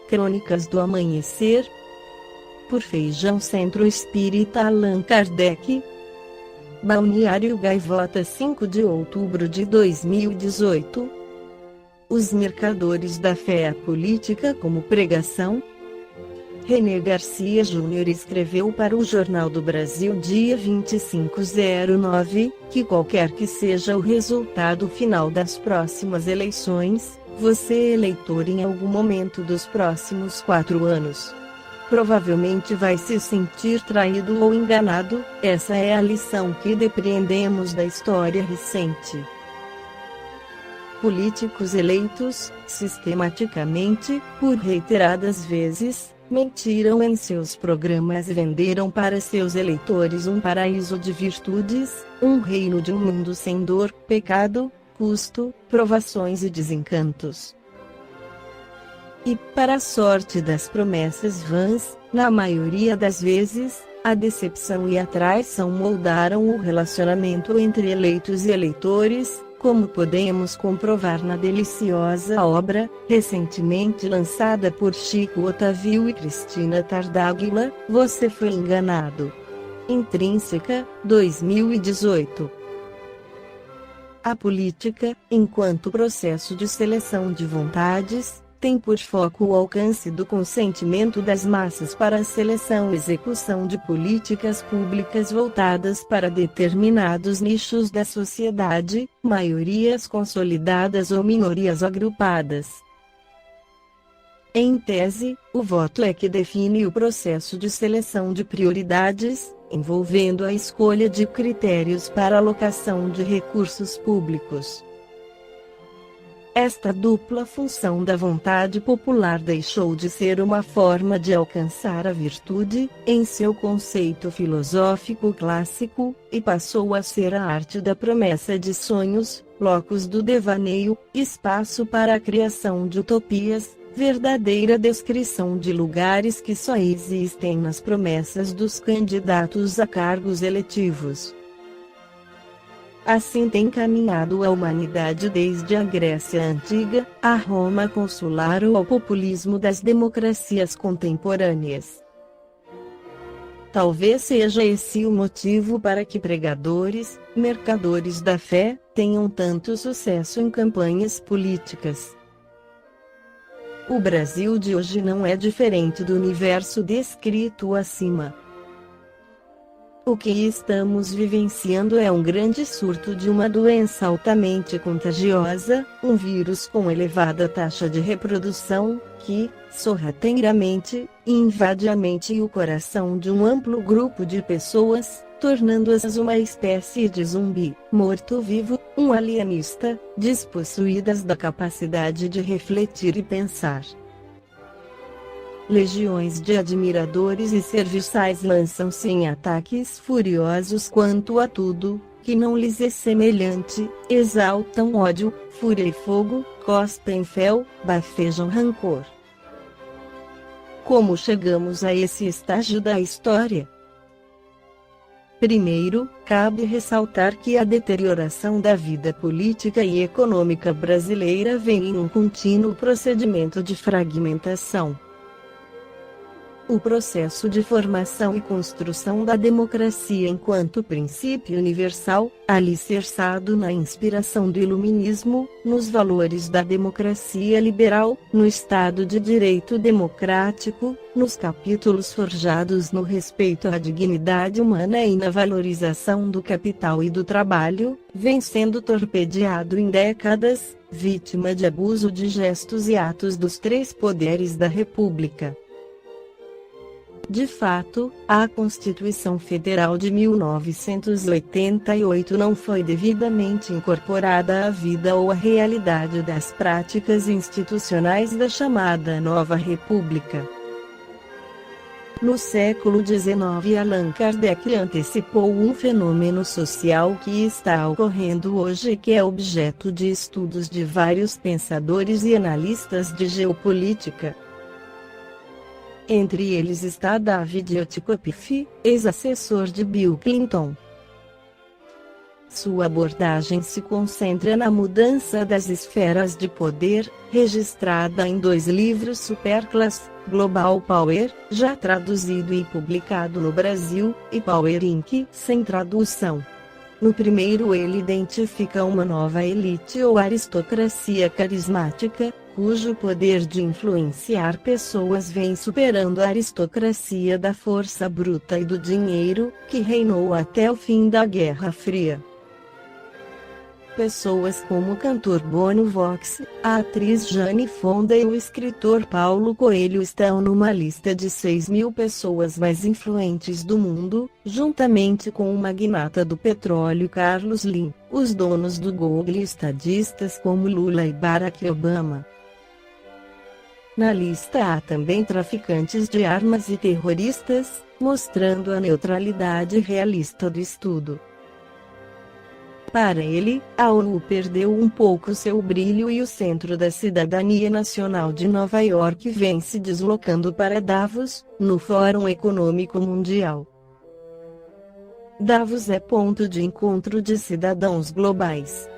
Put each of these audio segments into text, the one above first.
Crônicas do Amanhecer, por Feijão Centro Espírita Allan Kardec. Balneário Gaivota, 5 de outubro de 2018. Os mercadores da fé, a política como pregação. René Garcia Júnior escreveu para o Jornal do Brasil dia 25/09, que qualquer que seja o resultado final das próximas eleições, você, eleitor, em algum momento dos próximos 4 anos, provavelmente vai se sentir traído ou enganado. Essa é a lição que depreendemos da história recente. Políticos eleitos, sistematicamente, por reiteradas vezes, mentiram em seus programas e venderam para seus eleitores um paraíso de virtudes, um reino de um mundo sem dor, pecado, custo, provações e desencantos. E, para a sorte das promessas vãs, na maioria das vezes, a decepção e a traição moldaram o relacionamento entre eleitos e eleitores, como podemos comprovar na deliciosa obra, recentemente lançada por Chico Otávio e Cristina Tardáguila, Você Foi Enganado. Intrínseca, 2018. A política, enquanto processo de seleção de vontades, tem por foco o alcance do consentimento das massas para a seleção e execução de políticas públicas voltadas para determinados nichos da sociedade, maiorias consolidadas ou minorias agrupadas. Em tese, o voto é que define o processo de seleção de prioridades, envolvendo a escolha de critérios para alocação de recursos públicos. Esta dupla função da vontade popular deixou de ser uma forma de alcançar a virtude, em seu conceito filosófico clássico, e passou a ser a arte da promessa de sonhos, locus do devaneio, espaço para a criação de utopias, verdadeira descrição de lugares que só existem nas promessas dos candidatos a cargos eletivos. Assim tem caminhado a humanidade desde a Grécia Antiga, a Roma consular ou ao populismo das democracias contemporâneas. Talvez seja esse o motivo para que pregadores, mercadores da fé, tenham tanto sucesso em campanhas políticas. O Brasil de hoje não é diferente do universo descrito acima. O que estamos vivenciando é um grande surto de uma doença altamente contagiosa, um vírus com elevada taxa de reprodução, que, sorrateiramente, invade a mente e o coração de um amplo grupo de pessoas, tornando-as uma espécie de zumbi, morto-vivo, um alienista, despossuídas da capacidade de refletir e pensar. Legiões de admiradores e serviçais lançam-se em ataques furiosos quanto a tudo que não lhes é semelhante, exaltam ódio, fúria e fogo, cospem fel, bafejam rancor. Como chegamos a esse estágio da história? Primeiro, cabe ressaltar que a deterioração da vida política e econômica brasileira vem em um contínuo procedimento de fragmentação. O processo de formação e construção da democracia enquanto princípio universal, alicerçado na inspiração do iluminismo, nos valores da democracia liberal, no Estado de Direito democrático, nos capítulos forjados no respeito à dignidade humana e na valorização do capital e do trabalho, vem sendo torpedeado em décadas, vítima de abuso de gestos e atos dos 3 poderes da República. De fato, a Constituição Federal de 1988 não foi devidamente incorporada à vida ou à realidade das práticas institucionais da chamada Nova República. No século XIX, Allan Kardec antecipou um fenômeno social que está ocorrendo hoje e que é objeto de estudos de vários pensadores e analistas de geopolítica. Entre eles está David Oticopif, ex-assessor de Bill Clinton. Sua abordagem se concentra na mudança das esferas de poder, registrada em 2 livros superclass, Global Power, já traduzido e publicado no Brasil, e Power Inc., sem tradução. No primeiro ele identifica uma nova elite ou aristocracia carismática, cujo poder de influenciar pessoas vem superando a aristocracia da força bruta e do dinheiro, que reinou até o fim da Guerra Fria. Pessoas como o cantor Bono Vox, a atriz Jane Fonda e o escritor Paulo Coelho estão numa lista de 6.000 pessoas mais influentes do mundo, juntamente com o magnata do petróleo Carlos Slim, os donos do Google e estadistas como Lula e Barack Obama. Na lista há também traficantes de armas e terroristas, mostrando a neutralidade realista do estudo. Para ele, a ONU perdeu um pouco seu brilho e o Centro da Cidadania Nacional de Nova York vem se deslocando para Davos, no Fórum Econômico Mundial. Davos é ponto de encontro de cidadãos globais.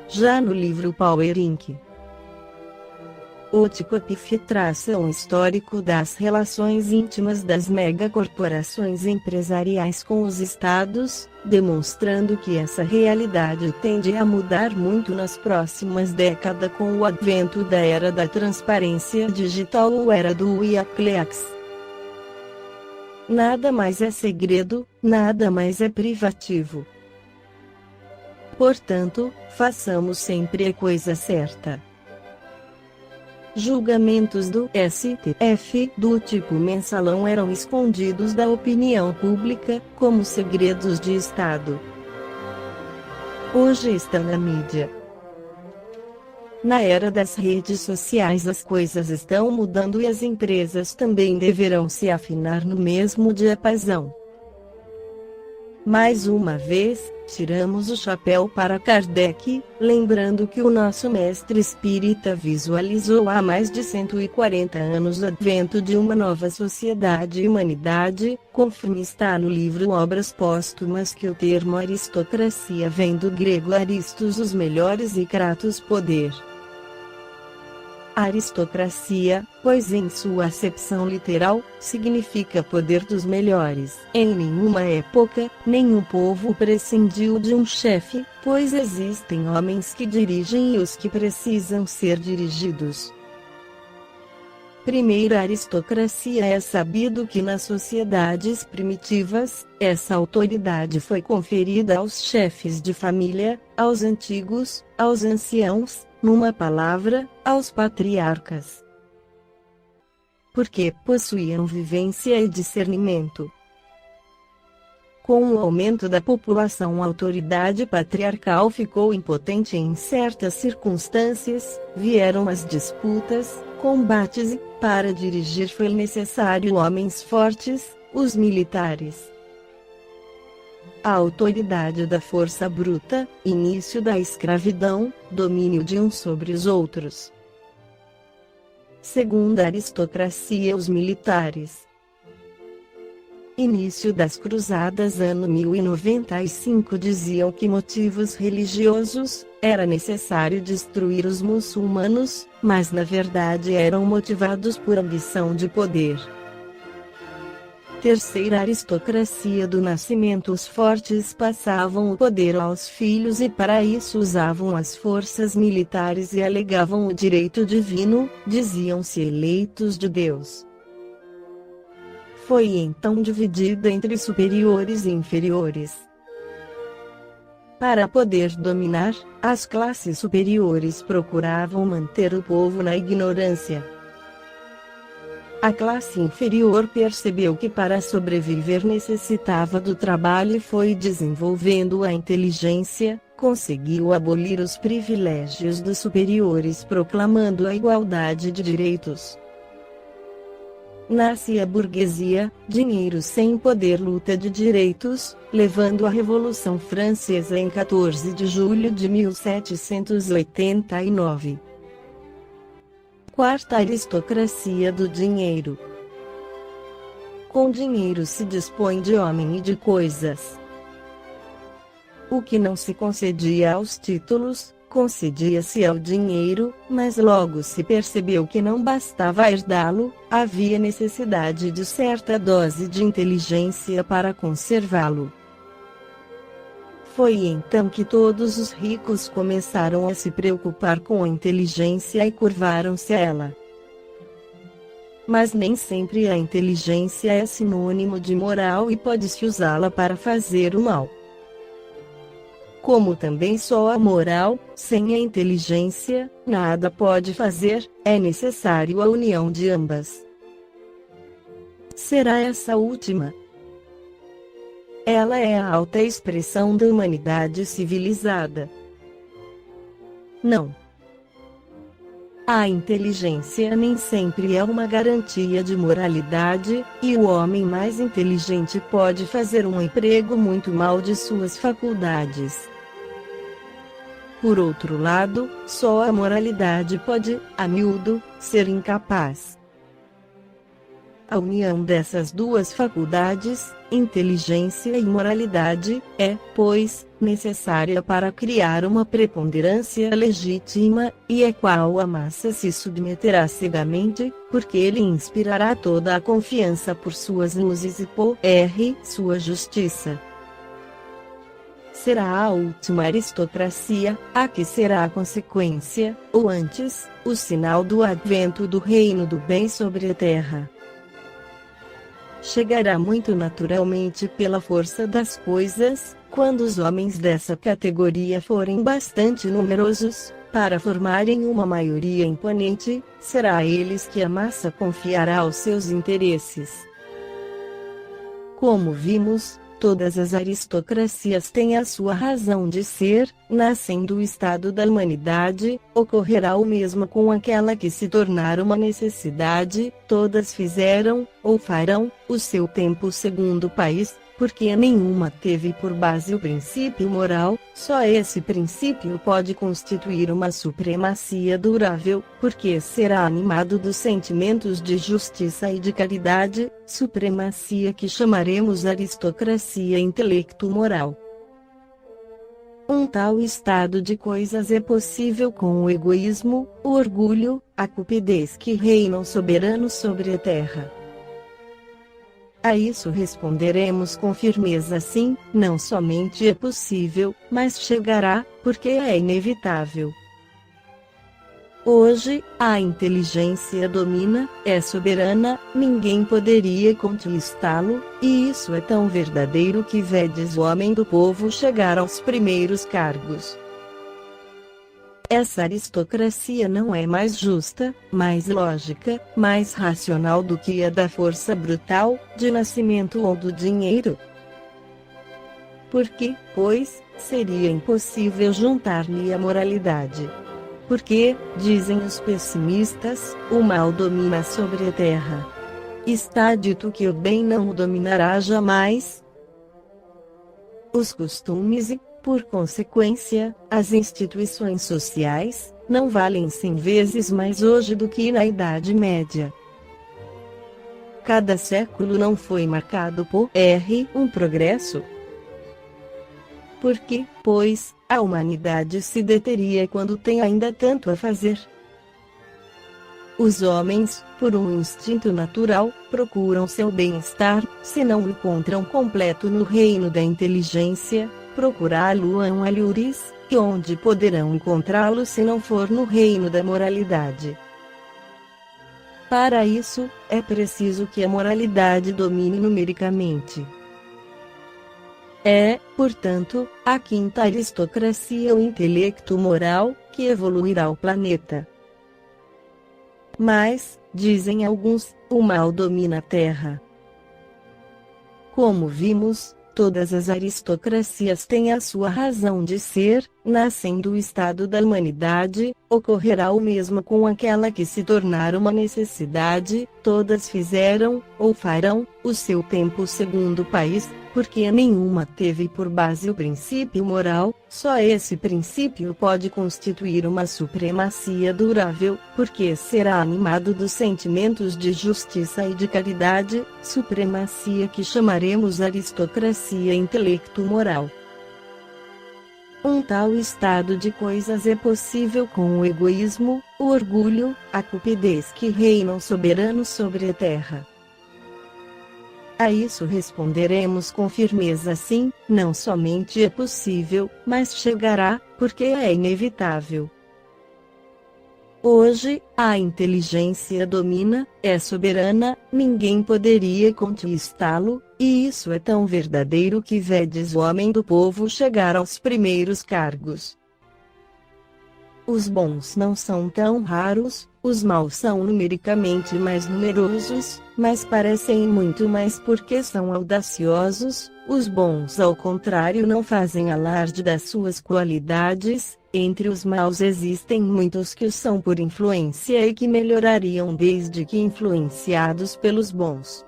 Já no livro Power Inc., Otikopif traça um histórico das relações íntimas das megacorporações empresariais com os estados, demonstrando que essa realidade tende a mudar muito nas próximas décadas com o advento da era da transparência digital ou era do Wikileaks. Nada mais é segredo, nada mais é privativo. Portanto, façamos sempre a coisa certa. Julgamentos do STF do tipo mensalão eram escondidos da opinião pública, como segredos de Estado. Hoje estão na mídia. Na era das redes sociais as coisas estão mudando e as empresas também deverão se afinar no mesmo diapasão. Mais uma vez, tiramos o chapéu para Kardec, lembrando que o nosso mestre espírita visualizou há mais de 140 anos o advento de uma nova sociedade e humanidade, conforme está no livro Obras Póstumas que o termo aristocracia vem do grego aristos os melhores e kratos poder. Aristocracia, pois em sua acepção literal, significa poder dos melhores. Em nenhuma época, nenhum povo prescindiu de um chefe, pois existem homens que dirigem e os que precisam ser dirigidos. Primeira aristocracia é sabido que nas sociedades primitivas, essa autoridade foi conferida aos chefes de família, aos antigos, aos anciãos, numa palavra, aos patriarcas. Porque possuíam vivência e discernimento. Com o aumento da população, a autoridade patriarcal ficou impotente em certas circunstâncias, vieram as disputas, combates e, para dirigir foi necessário homens fortes, os militares. A autoridade da força bruta, início da escravidão, domínio de uns sobre os outros. Segunda aristocracia, os militares. Início das cruzadas, ano 1095, diziam que motivos religiosos, era necessário destruir os muçulmanos, mas na verdade eram motivados por ambição de poder. Terceira aristocracia do nascimento, os fortes passavam o poder aos filhos e para isso usavam as forças militares e alegavam o direito divino, diziam-se eleitos de Deus. Foi então dividida entre superiores e inferiores. Para poder dominar, as classes superiores procuravam manter o povo na ignorância. A classe inferior percebeu que para sobreviver necessitava do trabalho e foi desenvolvendo a inteligência, conseguiu abolir os privilégios dos superiores proclamando a igualdade de direitos. Nasce a burguesia, dinheiro sem poder, luta de direitos, levando à Revolução Francesa em 14 de julho de 1789. Quarta aristocracia do dinheiro. Com dinheiro se dispõe de homem e de coisas. O que não se concedia aos títulos, concedia-se ao dinheiro, mas logo se percebeu que não bastava herdá-lo, havia necessidade de certa dose de inteligência para conservá-lo. Foi então que todos os ricos começaram a se preocupar com a inteligência e curvaram-se a ela. Mas nem sempre a inteligência é sinônimo de moral e pode-se usá-la para fazer o mal. Como também só a moral, sem a inteligência, nada pode fazer, é necessário a união de ambas. Será essa última? Ela é a alta expressão da humanidade civilizada. Não. A inteligência nem sempre é uma garantia de moralidade, e o homem mais inteligente pode fazer um emprego muito mal de suas faculdades. Por outro lado, só a moralidade pode, a miúdo, ser incapaz. A união dessas duas faculdades, inteligência e moralidade, é, pois, necessária para criar uma preponderância legítima, e é qual a massa se submeterá cegamente, porque ele inspirará toda a confiança por suas luzes e por sua justiça. Será a última aristocracia, a que será a consequência, ou antes, o sinal do advento do reino do bem sobre a terra. Chegará muito naturalmente pela força das coisas, quando os homens dessa categoria forem bastante numerosos, para formarem uma maioria imponente, será a eles que a massa confiará os seus interesses. Como vimos, todas as aristocracias têm a sua razão de ser, nascendo o estado da humanidade, ocorrerá o mesmo com aquela que se tornar uma necessidade, todas fizeram, ou farão, o seu tempo segundo o país, porque nenhuma teve por base o princípio moral, só esse princípio pode constituir uma supremacia durável, porque será animado dos sentimentos de justiça e de caridade, supremacia que chamaremos aristocracia intelecto-moral. Um tal estado de coisas é possível com o egoísmo, o orgulho, a cupidez que reinam soberanos sobre a terra. A isso responderemos com firmeza sim, não somente é possível, mas chegará, porque é inevitável. Hoje, a inteligência domina, é soberana, ninguém poderia conquistá-lo, e isso é tão verdadeiro que vedes o homem do povo chegar aos primeiros cargos. Essa aristocracia não é mais justa, mais lógica, mais racional do que a da força brutal, de nascimento ou do dinheiro. Porque, pois, seria impossível juntar-lhe a moralidade. Porque, dizem os pessimistas, o mal domina sobre a terra. Está dito que o bem não o dominará jamais. Os costumes e, por consequência, as instituições sociais, não valem 100 vezes mais hoje do que na Idade Média. Cada século não foi marcado por um progresso. Porque, pois, a humanidade se deteria quando tem ainda tanto a fazer. Os homens, por um instinto natural, procuram seu bem-estar, se não o encontram completo no reino da inteligência, procurá-lo-ão alhures, e onde poderão encontrá-lo se não for no reino da moralidade. Para isso, é preciso que a moralidade domine numericamente. É, portanto, a quinta aristocracia, o intelecto moral, que evoluirá o planeta. Mas, dizem alguns, o mal domina a terra. Como vimos, todas as aristocracias têm a sua razão de ser, nascendo o estado da humanidade, ocorrerá o mesmo com aquela que se tornar uma necessidade, todas fizeram, ou farão, o seu tempo segundo o país, porque nenhuma teve por base o princípio moral, só esse princípio pode constituir uma supremacia durável, porque será animado dos sentimentos de justiça e de caridade, supremacia que chamaremos aristocracia intelecto-moral. Um tal estado de coisas é possível com o egoísmo, o orgulho, a cupidez que reinam soberanos sobre a terra. A isso responderemos com firmeza sim, não somente é possível, mas chegará, porque é inevitável. Hoje, a inteligência domina, é soberana, ninguém poderia conquistá-lo, e isso é tão verdadeiro que vedes o homem do povo chegar aos primeiros cargos. Os bons não são tão raros, os maus são numericamente mais numerosos, mas parecem muito mais porque são audaciosos, os bons ao contrário não fazem alarde das suas qualidades, entre os maus existem muitos que o são por influência e que melhorariam desde que influenciados pelos bons.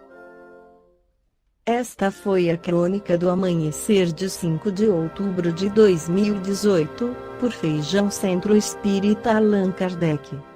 Esta foi a crônica do amanhecer de 5 de outubro de 2018, por Feijão Centro Espírita Allan Kardec.